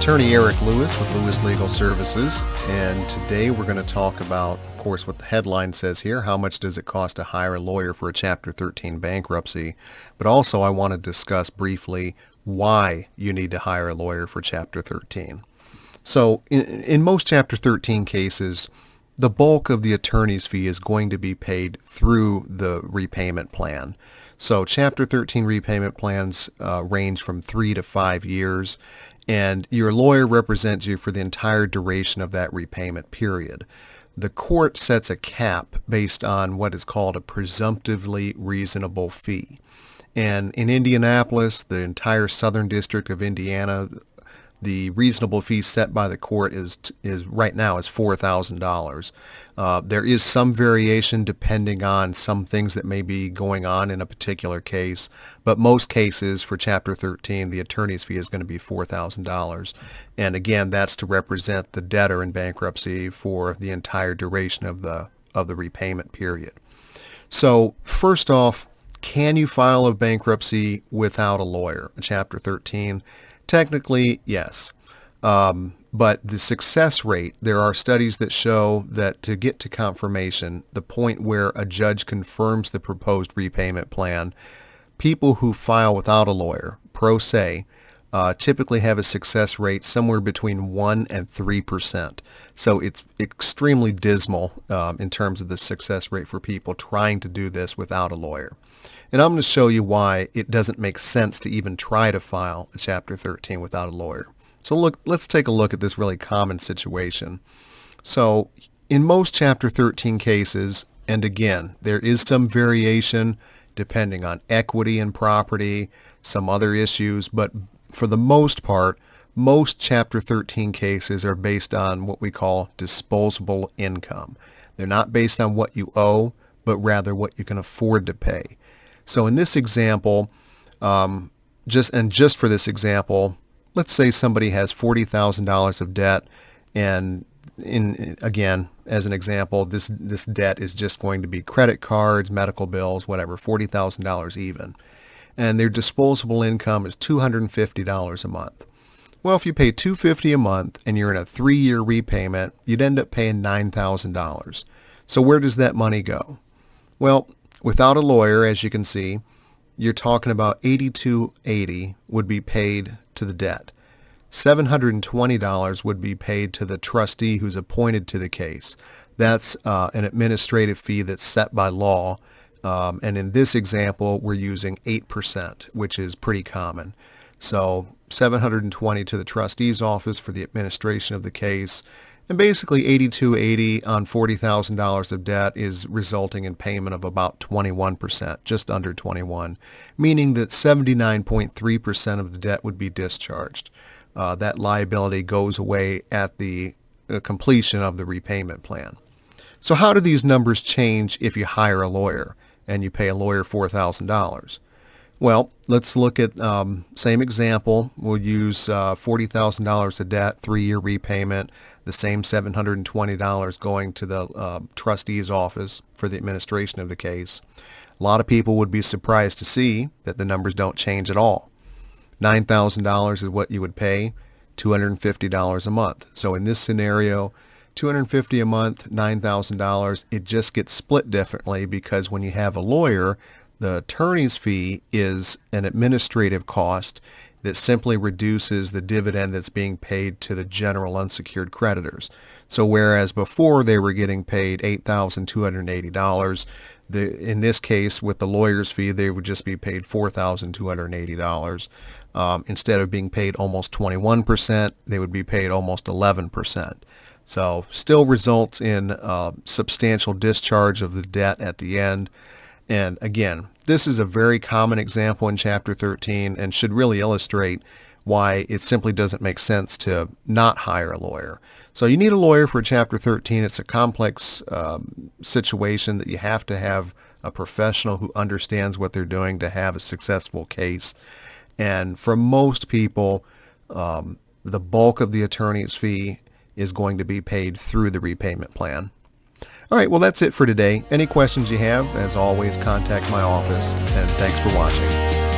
Attorney Eric Lewis with Lewis Legal Services, and today we're going to talk about, of course, what the headline says here, how much does it cost to hire a lawyer for a Chapter 13 bankruptcy, but also I want to discuss briefly why you need to hire a lawyer for Chapter 13. So in most Chapter 13 cases, the bulk of the attorney's fee is going to be paid through the repayment plan. So Chapter 13 repayment plans range from 3 to 5 years, and your lawyer represents you for the entire duration of that repayment period. The court sets a cap based on what is called a presumptively reasonable fee. And in Indianapolis, the entire Southern District of Indiana, the reasonable fee set by the court is right now is $4,000. There is some variation depending on some things that may be going on in a particular case, but most cases for Chapter 13, the attorney's fee is going to be $4,000. And again, that's to represent the debtor in bankruptcy for the entire duration of the repayment period. So first off, can you file a bankruptcy without a lawyer, a Chapter 13? Technically, yes. But the success rate, there are studies that show that to get to confirmation, the point where a judge confirms the proposed repayment plan, people who file without a lawyer, pro se, typically have a success rate somewhere between 1 and 3%. So it's extremely dismal in terms of the success rate for people trying to do this without a lawyer. And I'm going to show you why it doesn't make sense to even try to file a Chapter 13 without a lawyer. So let's take a look at this really common situation. So in most Chapter 13 cases, and again, there is some variation depending on equity and property, some other issues, but for the most part, most Chapter 13 cases are based on what we call disposable income. They're not based on what you owe, but rather what you can afford to pay. So in this example, just for this example, let's say somebody has $40,000 of debt, and again, as an example, this debt is just going to be credit cards, medical bills, whatever, $40,000 even. And their disposable income is $250 a month. Well, if you pay $250 a month and you're in a 3-year repayment, you'd end up paying $9,000. So where does that money go? Well, without a lawyer, as you can see, you're talking about $82.80 would be paid to the debt. $720 would be paid to the trustee who's appointed to the case. That's an administrative fee that's set by law. And in this example, we're using 8%, which is pretty common. So $720 to the trustee's office for the administration of the case. And basically $82.80 on $40,000 of debt is resulting in payment of about 21%, just under 21, meaning that 79.3% of the debt would be discharged. That liability goes away at the completion of the repayment plan. So how do these numbers change if you hire a lawyer and you pay a lawyer $4,000? Well, let's look at same example. We'll use $40,000 of debt, 3-year repayment, the same $720 going to the trustee's office for the administration of the case. A lot of people would be surprised to see that the numbers don't change at all. $9,000 is what you would pay, $250 a month. So in this scenario, $250 a month, $9,000, it just gets split differently because when you have a lawyer, the attorney's fee is an administrative cost that simply reduces the dividend that's being paid to the general unsecured creditors. So whereas before they were getting paid $8,280, in this case with the lawyer's fee they would just be paid $4,280. Instead of being paid almost 21%, they would be paid almost 11%. So still results in substantial discharge of the debt at the end. And again, this is a very common example in Chapter 13 and should really illustrate why it simply doesn't make sense to not hire a lawyer. So you need a lawyer for Chapter 13. It's a complex situation that you have to have a professional who understands what they're doing to have a successful case. And for most people, the bulk of the attorney's fee is going to be paid through the repayment plan. All right, well, that's it for today. Any questions you have, as always, contact my office, and thanks for watching.